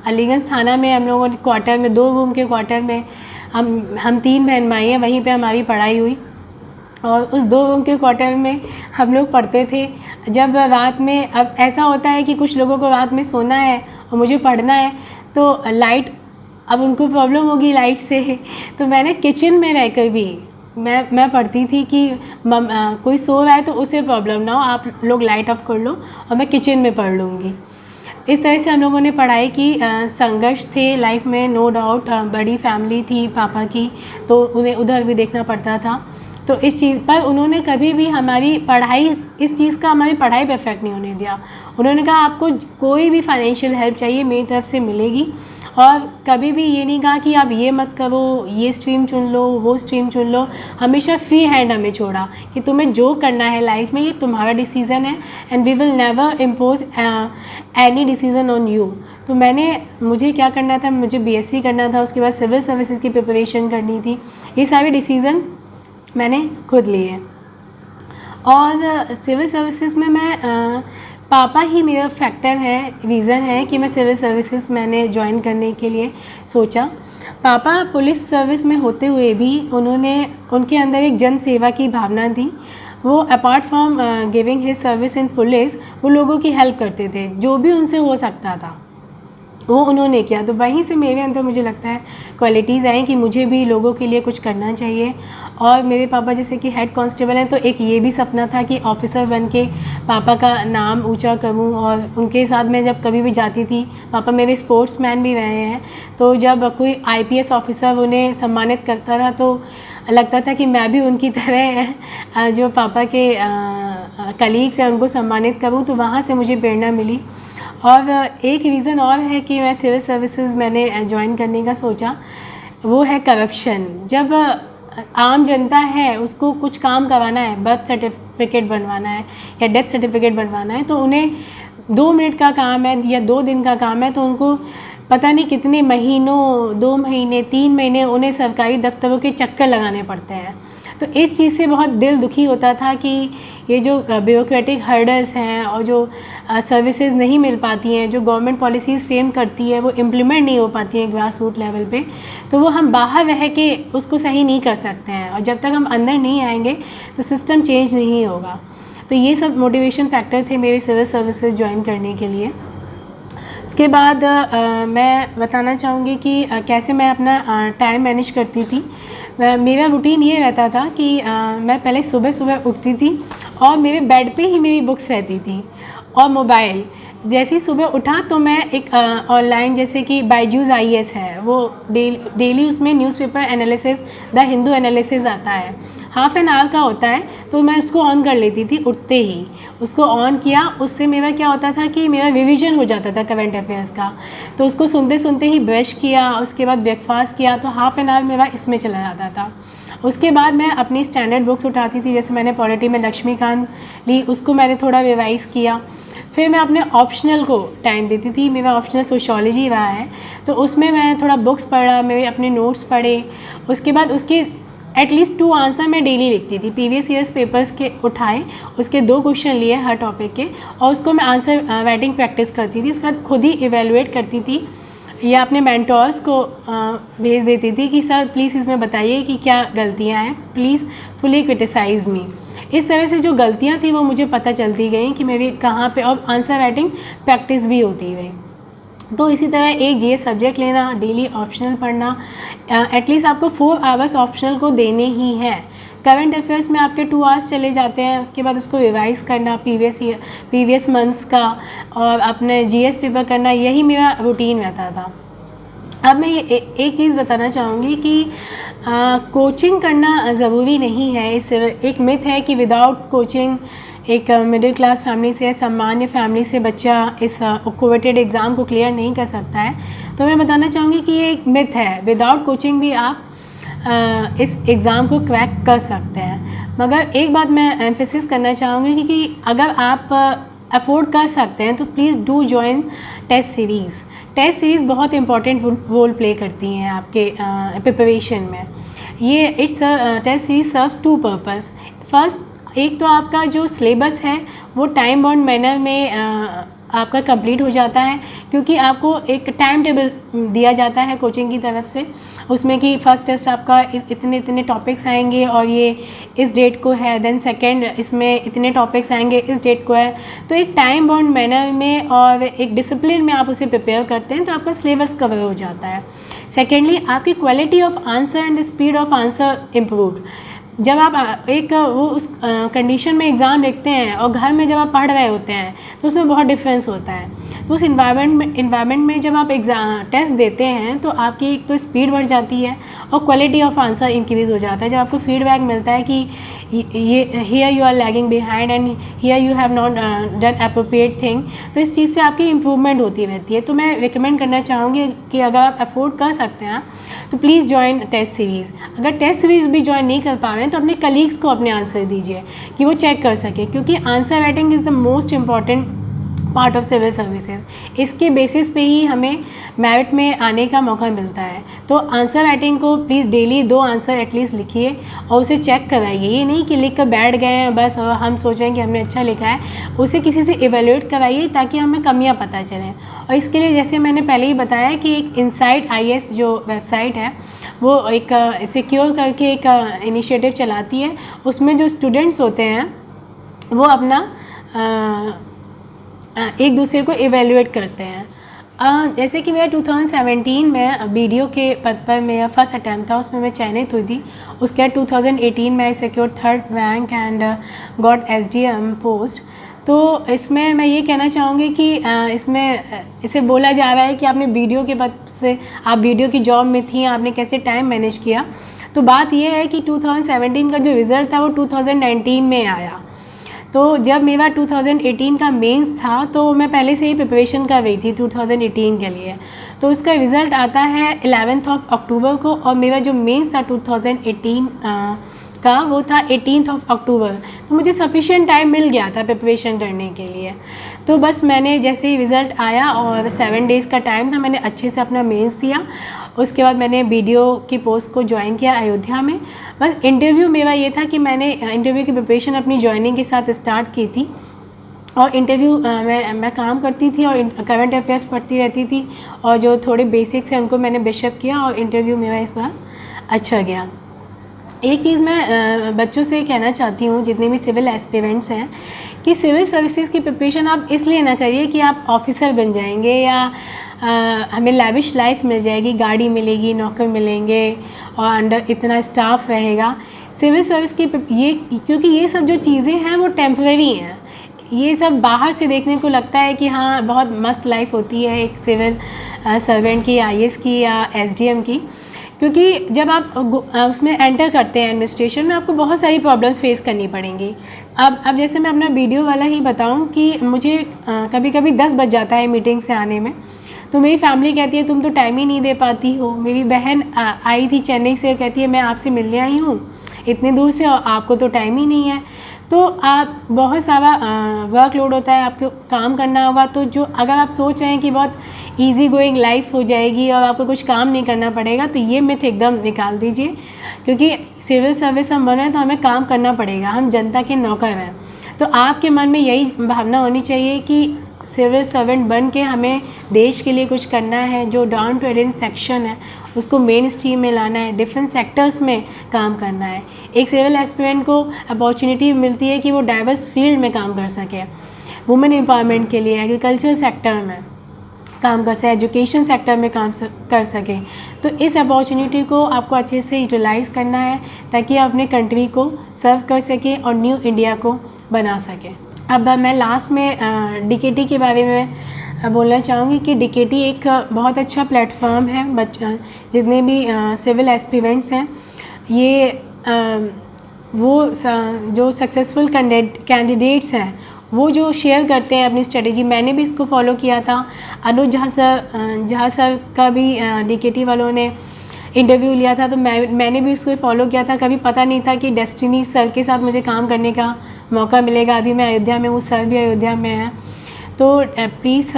अलीगंज थाना में हम लोगों ने क्वार्टर में, 2 रूम के क्वार्टर में हम 3 बहन भाई हैं, वहीं पे हमारी पढ़ाई हुई। और उस 2 रूम के क्वार्टर में हम लोग पढ़ते थे। जब रात में, अब ऐसा होता है कि कुछ लोगों को रात में सोना है और मुझे पढ़ना है, तो लाइट, अब उनको प्रॉब्लम होगी लाइट से, तो मैंने किचन में रहकर भी मैं पढ़ती थी कि कोई सो रहा है तो उसे प्रॉब्लम ना हो, आप लोग लाइट ऑफ कर लो और मैं किचन में पढ़ लूँगी। इस तरह से हम लोगों ने पढ़ाई की। संघर्ष थे लाइफ में, नो डाउट। बड़ी फैमिली थी पापा की, तो उन्हें उधर भी देखना पड़ता था। तो इस चीज़ पर उन्होंने कभी भी हमारी पढ़ाई, इस चीज़ का हमारी पढ़ाई पे इफेक्ट नहीं होने दिया। उन्होंने कहा आपको कोई भी फाइनेंशियल हेल्प चाहिए मेरी तरफ से मिलेगी, और कभी भी ये नहीं कहा कि आप ये मत करो, ये स्ट्रीम चुन लो, वो स्ट्रीम चुन लो। हमेशा फ्री हैंड हमें छोड़ा कि तुम्हें जो करना है लाइफ में ये तुम्हारा डिसीज़न है, and we will never impose any decision on you. तो मुझे क्या करना था, मुझे बीएससी करना था, उसके बाद सिविल सर्विसेज की प्रिपरेशन करनी थी। ये सारे डिसीज़न मैंने खुद लिए। और सिविल सर्विसेज में मैं पापा ही मेरा फैक्टर है, रीज़न है कि मैं सिविल सर्विसेज मैंने ज्वाइन करने के लिए सोचा। पापा पुलिस सर्विस में होते हुए भी उनके अंदर एक जन सेवा की भावना थी। वो apart from giving his service in police, वो लोगों की हेल्प करते थे, जो भी उनसे हो सकता था वो उन्होंने किया। तो वहीं से मेरे अंदर मुझे लगता है क्वालिटीज़ आई कि मुझे भी लोगों के लिए कुछ करना चाहिए। और मेरे पापा जैसे कि हेड कांस्टेबल हैं, तो एक ये भी सपना था कि ऑफिसर बन के पापा का नाम ऊंचा करूं। और उनके साथ मैं जब कभी भी जाती थी, पापा मेरे स्पोर्ट्समैन भी रहे हैं, तो जब कोई आईपीएस ऑफिसर उन्हें सम्मानित करता था तो लगता था कि मैं भी उनकी तरह जो पापा के कलीग्स हैं उनको सम्मानित करूँ। तो वहाँ से मुझे प्रेरणा मिली। और एक रीज़न और है कि मैं सिविल सर्विसेज मैंने ज्वाइन करने का सोचा, वो है करप्शन। जब आम जनता है उसको कुछ काम करवाना है, बर्थ सर्टिफिकेट बनवाना है या डेथ सर्टिफिकेट बनवाना है, तो उन्हें 2 मिनट का काम है या 2 दिन का काम है, तो उनको पता नहीं कितने महीनों, 2 महीने, 3 महीने उन्हें सरकारी दफ्तरों के चक्कर लगाने पड़ते हैं। तो इस चीज़ से बहुत दिल दुखी होता था कि ये जो ब्यूरोक्रेटिक हर्डल्स हैं और जो सर्विसेज नहीं मिल पाती हैं, जो गवर्नमेंट पॉलिसीज़ फ्रेम करती है वो इम्प्लीमेंट नहीं हो पाती हैं ग्रास रूट लेवल पे, तो वो हम बाहर रह के उसको सही नहीं कर सकते हैं। और जब तक हम अंदर नहीं आएंगे तो सिस्टम चेंज नहीं होगा। तो ये सब मोटिवेशन फैक्टर थे मेरे सिविल सर्विसेज ज्वाइन करने के लिए। उसके बाद मैं बताना चाहूँगी कि कैसे मैं अपना टाइम मैनेज करती थी। मेरा रूटीन ये रहता था कि मैं पहले सुबह सुबह उठती थी और मेरे बेड पे ही मेरी बुक्स रहती थी और मोबाइल। जैसे ही सुबह उठा तो मैं एक ऑनलाइन जैसे कि बायजूस IAS है, वो डेली उसमें newspaper analysis the Hindu analysis आता है, हाफ एन आवर का होता है, तो मैं उसको ऑन कर लेती थी उठते ही। उसको ऑन किया, उससे मेरा क्या होता था कि मेरा रिवीजन हो जाता था करंट अफेयर्स का। तो उसको सुनते सुनते ही ब्रश किया, उसके बाद ब्रेकफास्ट किया, तो हाफ एन आवर मेरा इसमें चला जाता था। उसके बाद मैं अपनी स्टैंडर्ड बुक्स उठाती थी, जैसे मैंने पॉलिटी में लक्ष्मीकांत ली, उसको मैंने थोड़ा रिवाइज़ किया। फिर मैं अपने ऑप्शनल को टाइम देती थी, मेरा ऑप्शनल सोशियोलॉजी रहा है, तो उसमें मैं थोड़ा बुक्स पढ़ा, मेरे अपने नोट्स पढ़े। उसके बाद उसके एटलीस्ट 2 आंसर मैं डेली लिखती थी, प्रीवियस ईयर्स पेपर्स के उठाए, उसके 2 क्वेश्चन लिए हर टॉपिक के, और उसको मैं आंसर राइटिंग प्रैक्टिस करती थी। उसके बाद खुद ही इवेलुएट करती थी या अपने मेंटोर्स को भेज देती थी कि सर प्लीज़ इसमें बताइए कि क्या गलतियाँ हैं, प्लीज़ फुली क्रिटिसाइज़ मी। इस तरह से जो गलतियाँ थी वो मुझे पता चलती गई कि मेरी कहाँ पे, और आंसर राइटिंग प्रैक्टिस भी होती गई। तो इसी तरह एक GS सब्जेक्ट लेना, डेली ऑप्शनल पढ़ना, एटलीस्ट आपको 4 आवर्स ऑप्शनल को देने ही हैं। करंट अफेयर्स में आपके 2 आवर्स चले जाते हैं, उसके बाद उसको रिवाइज़ करना प्रीवियस मंथ्स का, और अपने GS पेपर करना, यही मेरा रूटीन रहता था। अब मैं ये एक चीज़ बताना चाहूँगी कि कोचिंग करना ज़रूरी नहीं है। इस एक मिथ है कि विदाउट कोचिंग एक मिडिल क्लास फैमिली से, सामान्य फैमिली से बच्चा इस कोविटेड एग्ज़ाम को क्लियर नहीं कर सकता है। तो मैं बताना चाहूँगी कि ये एक मिथ है, विदाउट कोचिंग भी आप इस एग्ज़ाम को क्रैक कर सकते हैं। मगर एक बात मैं एम्फेसिस करना चाहूँगी कि अगर आप अफोर्ड कर सकते हैं तो please do join test series. Test series बहुत इंपॉर्टेंट रोल प्ले करती हैं आपके प्रिपरेशन में। ये test series serves 2 purpose. First, एक तो आपका जो सिलेबस है वो टाइम बाउंड मैनर में आपका कंप्लीट हो जाता है, क्योंकि आपको एक टाइम टेबल दिया जाता है कोचिंग की तरफ से, उसमें कि फ़र्स्ट टेस्ट आपका इतने इतने टॉपिक्स आएंगे और ये इस डेट को है, देन सेकंड इसमें इतने टॉपिक्स आएंगे इस डेट को है। तो एक टाइम बाउंड मैनर में और एक डिसिप्लिन में आप उसे प्रिपेयर करते हैं तो आपका सिलेबस कवर हो जाता है। सेकेंडली, आपकी quality of answer and the speed of answer improve. जब आप एक वो उस कंडीशन में एग्ज़ाम लिखते हैं और घर में जब आप पढ़ रहे होते हैं तो उसमें बहुत डिफरेंस होता है। तो उस इन्वायरमेंट में जब आप टेस्ट देते हैं तो आपकी एक तो स्पीड बढ़ जाती है और क्वालिटी ऑफ आंसर इंक्रीज़ हो जाता है। जब आपको फीडबैक मिलता है कि ये here you are lagging behind and here you have not done appropriate thing, तो इस चीज़ से आपकी इम्प्रूवमेंट होती रहती है। तो मैं रिकमेंड करना चाहूँगी कि अगर आप अफोर्ड कर सकते हैं तो प्लीज़ ज्वाइन टेस्ट सीरीज़। अगर टेस्ट सीरीज़ भी ज्वाइन नहीं कर पा रहे हैं तो अपने कलीग्स को अपने आंसर दीजिए कि वो चेक कर सके, क्योंकि answer writing is the most important part of civil services. इसके बेसिस पे ही हमें मेरिट में आने का मौका मिलता है। तो आंसर राइटिंग को प्लीज़ डेली 2 आंसर एटलीस्ट लिखिए और उसे चेक कराइए। ये नहीं कि लिख कर बैठ गए हैं बस और हम सोच रहे हैं कि हमने अच्छा लिखा है, उसे किसी से इवेल्यूएट कराइए ताकि हमें कमियां पता चलें। और इसके लिए जैसे मैंने पहले ही बताया कि एक इनसाइड IAS जो वेबसाइट है वो एक सिक्योर करके एक इनिशिएटिव चलाती है। उसमें जो स्टूडेंट्स होते हैं वो अपना एक दूसरे को इवेल्युएट करते हैं। जैसे कि मेरा 2017 में BDO के पद पर मेरा फर्स्ट अटैम्प्ट था, उसमें मैं चयनित हुई थी। उसके बाद 2018 में I secure 3rd rank and got SDM post. तो इसमें मैं ये कहना चाहूँगी कि इसमें इसे बोला जा रहा है कि आपने BDO के पद से, आप BDO की जॉब में थी, आपने कैसे टाइम मैनेज किया। तो बात यह है कि 2017 का जो रिज़ल्ट था वो 2019 में आया। तो जब मेरा 2018 का मेंस था तो मैं पहले से ही प्रिपरेशन कर रही थी 2018 के लिए। तो उसका रिज़ल्ट आता है 11 अक्टूबर को और मेरा जो मेंस था 2018 का वो था 18 अक्टूबर। तो मुझे सफिशिएंट टाइम मिल गया था प्रिपरेशन करने के लिए। तो बस मैंने जैसे ही रिज़ल्ट आया और 7 डेज़ का टाइम था, मैंने अच्छे से अपना मेंस दिया। उसके बाद मैंने BDO की पोस्ट को ज्वाइन किया अयोध्या में। बस इंटरव्यू मेरा ये था कि मैंने इंटरव्यू की प्रिपरेशन अपनी ज्वाइनिंग के साथ स्टार्ट की थी और इंटरव्यू मैं काम करती थी और करंट अफेयर्स पढ़ती रहती थी और जो थोड़े बेसिक्स हैं उनको मैंने बेशक किया और इंटरव्यू मेरा इस बार अच्छा गया। एक चीज़ मैं बच्चों से कहना चाहती हूँ, जितने भी सिविल एस्पिरेंट्स हैं, कि सिविल सर्विसेज की प्रिपरेशन आप इसलिए ना करिए कि आप ऑफिसर बन जाएंगे या हमें लैविश लाइफ मिल जाएगी, गाड़ी मिलेगी, नौकर मिलेंगे और अंडर इतना स्टाफ रहेगा। सिविल सर्विस की ये, क्योंकि ये सब जो चीज़ें हैं वो टेम्परेरी हैं। ये सब बाहर से देखने को लगता है कि हाँ बहुत मस्त लाइफ होती है एक सिविल सर्वेंट की, आईएएस की या एसडीएम की, क्योंकि जब आप उसमें एंटर करते हैं एडमिनिस्ट्रेशन में, आपको बहुत सारी प्रॉब्लम्स फेस करनी पड़ेंगी। अब जैसे मैं अपना वीडियो वाला ही बताऊं कि मुझे कभी कभी 10 बज जाता है मीटिंग से आने में, तो मेरी फैमिली कहती है तुम तो टाइम ही नहीं दे पाती हो। मेरी बहन आई थी चेन्नई से, कहती है मैं आपसे मिलने आई हूँ इतने दूर से और आपको तो टाइम ही नहीं है। तो आप बहुत सारा वर्कलोड होता है, आपको काम करना होगा। तो जो अगर आप सोच रहे हैं कि बहुत इजी गोइंग लाइफ हो जाएगी और आपको कुछ काम नहीं करना पड़ेगा, तो ये मिथ एकदम निकाल दीजिए, क्योंकि सिविल सर्विस हम बन रहे हैं तो हमें काम करना पड़ेगा, हम जनता के नौकर हैं। तो आपके मन में यही भावना होनी चाहिए कि सिविल सर्वेंट बन के हमें देश के लिए कुछ करना है। जो डाउन टू अर्थ सेक्शन है उसको मेन स्ट्रीम में लाना है, डिफरेंट सेक्टर्स में काम करना है। एक सिविल एस्पिरेंट को अपॉर्चुनिटी मिलती है कि वो डाइवर्स फील्ड में काम कर सके, वुमेन एम्पावरमेंट के लिए एग्रीकल्चर सेक्टर में काम कर सके, एजुकेशन सेक्टर में काम कर सके। तो इस अपॉर्चुनिटी को आपको अच्छे से यूटिलाइज़ करना है ताकि आप अपने कंट्री को सर्व कर सकें और न्यू इंडिया को बना सकें। अब मैं लास्ट में डीकेटी के बारे में बोलना चाहूँगी कि डीकेटी एक बहुत अच्छा प्लेटफॉर्म है। जितने भी सिविल एस्पिरेंट्स हैं, ये वो जो सक्सेसफुल कैंडिडेट्स हैं वो जो शेयर करते हैं अपनी स्ट्रेटेजी। मैंने भी इसको फॉलो किया था। अनुज झा सर का भी डीकेटी वालों ने इंटरव्यू लिया था, तो मैंने भी इसको फॉलो किया था। कभी पता नहीं था कि डेस्टिनी सर के साथ मुझे काम करने का मौका मिलेगा। अभी मैं अयोध्या में हूँ, सर भी अयोध्या में है। तो प्लीज़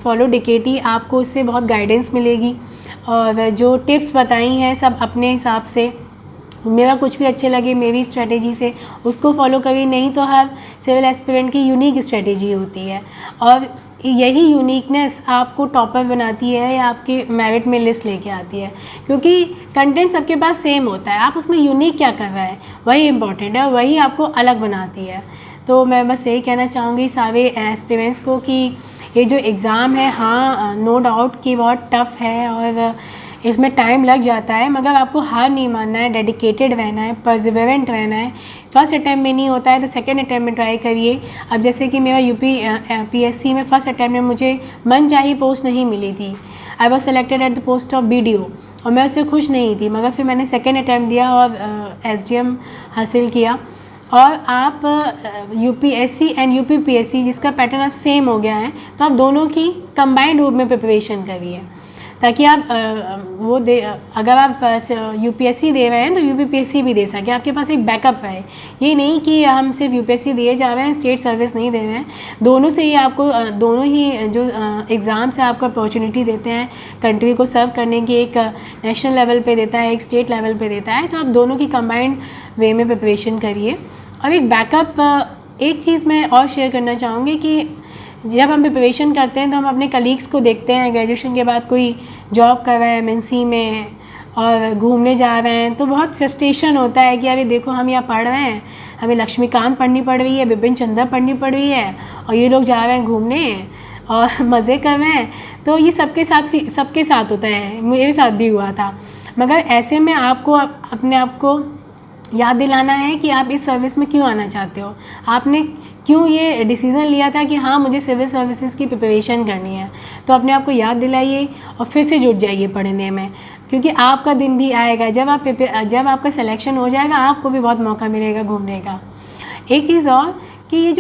फॉलो डीकेटी, आपको इससे बहुत गाइडेंस मिलेगी। और जो टिप्स बताई हैं सब अपने हिसाब से, मेरा कुछ भी अच्छे लगे मेरी स्ट्रेटेजी से उसको फॉलो करिए, नहीं तो हर सिविल एस्पिरेंट की यूनिक स्ट्रेटेजी होती है और यही यूनिकनेस आपको टॉपर बनाती है या आपके मेरिट में लिस्ट लेके आती है, क्योंकि कंटेंट सबके पास सेम होता है, आप उसमें यूनिक क्या कर रहे हैं वही इम्पोर्टेंट है और वही आपको अलग बनाती है। तो मैं बस यही कहना चाहूँगी सारे एस्पिरेंट्स को कि ये जो एग्ज़ाम है, हाँ नो डाउट कि बहुत टफ़ है और इसमें टाइम लग जाता है, मगर आपको हार नहीं मानना है, डेडिकेटेड रहना है, परसिवरेंट रहना है। फर्स्ट अटैम्प्ट में नहीं होता है तो सेकंड अटैम्प्ट में ट्राई करिए। अब जैसे कि मेरा यूपीएससी में फर्स्ट अटैम्प्ट में मुझे मनचाही पोस्ट नहीं मिली थी। I was selected at the post of BDO और मैं उससे खुश नहीं थी, मगर फिर मैंने सेकेंड अटैम्प्ट दिया और एसडीएम हासिल किया। और आप यूपीएससी एंड यूपीपीएससी जिसका पैटर्न अब सेम हो गया है, तो आप दोनों की कंबाइंड रूप में प्रिपरेशन करिए ताकि आप अगर आप यूपीएससी दे रहे हैं तो यूपीपीएससी भी दे सके, आपके पास एक बैकअप है। ये नहीं कि हम सिर्फ यूपीएससी दिए जा रहे हैं, स्टेट सर्विस नहीं दे रहे हैं, दोनों से ही आपको दोनों ही जो एग्ज़ाम से आपको अपॉर्चुनिटी देते हैं कंट्री को सर्व करने की, एक नेशनल लेवल पे देता है, एक स्टेट लेवल पे देता है। तो आप दोनों की कंबाइंड वे में प्रिपरेशन करिए। और एक बैकअप एक चीज़ मैं और शेयर करना चाहूँगी कि जब हम प्रिपरेशन करते हैं तो हम अपने कलीग्स को देखते हैं, ग्रेजुएशन के बाद कोई जॉब कर रहा है एमएनसी में और घूमने जा रहे हैं, तो बहुत फ्रस्ट्रेशन होता है कि अरे देखो हम यहाँ पढ़ रहे हैं, हमें लक्ष्मीकांत पढ़नी पड़ रही है, बिपिन चंद्र पढ़नी पड़ रही है और ये लोग जा रहे हैं घूमने और मज़े कर रहे हैं। तो ये सबके साथ होता है, मेरे साथ भी हुआ था। मगर ऐसे में आपको अपने आप को याद दिलाना है कि आप इस सर्विस में क्यों आना चाहते हो, आपने क्यों ये डिसीज़न लिया था कि हाँ मुझे सिविल सर्विसेज की प्रिपरेशन करनी है। तो अपने आप को याद दिलाइए और फिर से जुट जाइए पढ़ने में, क्योंकि आपका दिन भी आएगा जब आपका सिलेक्शन हो जाएगा, आपको भी बहुत मौका मिलेगा घूमने का। एक चीज़ और कि ये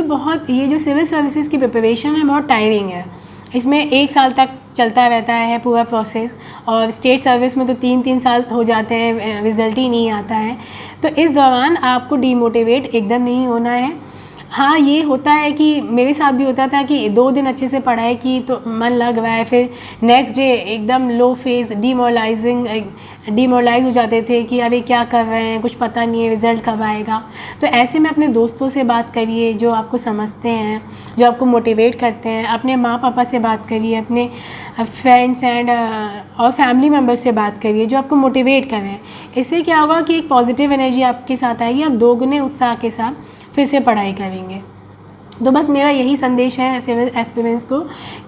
जो सिविल सर्विसेज की प्रिपरेशन है बहुत टायरिंग है। इसमें 1 साल तक चलता रहता है पूरा प्रोसेस और स्टेट सर्विस में तो 3-3 साल हो जाते हैं, रिज़ल्ट ही नहीं आता है। तो इस दौरान आपको डीमोटिवेट एकदम नहीं होना है। हाँ ये होता है कि मेरे साथ भी होता था कि 2 दिन अच्छे से पढ़ाई की तो मन लग रहा है, फिर नेक्स्ट डे एकदम लो फेज डिमोरलाइज हो जाते थे कि अभी क्या कर रहे हैं, कुछ पता नहीं है रिज़ल्ट कब आएगा। तो ऐसे में अपने दोस्तों से बात करिए जो आपको समझते हैं, जो आपको मोटिवेट करते हैं। अपने माँ पापा से बात करिए, अपने फ्रेंड्स एंड और फैमिली मेम्बर्स से बात करिए जो आपको मोटिवेट करें। इससे क्या होगा कि एक पॉजिटिव एनर्जी आपके साथ आएगी, आप दोगुने उत्साह के साथ फिर से पढ़ाई करेंगे। तो बस मेरा यही संदेश है सिविल एस्पिरेंट्स को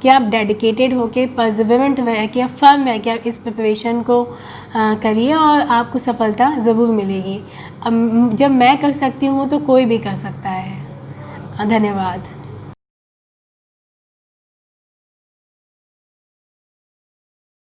कि आप डेडिकेटेड होके परसिवरेंट रह के फर्म रह के आप इस प्रिपरेशन को करिए और आपको सफलता ज़रूर मिलेगी। जब मैं कर सकती हूँ तो कोई भी कर सकता है। धन्यवाद।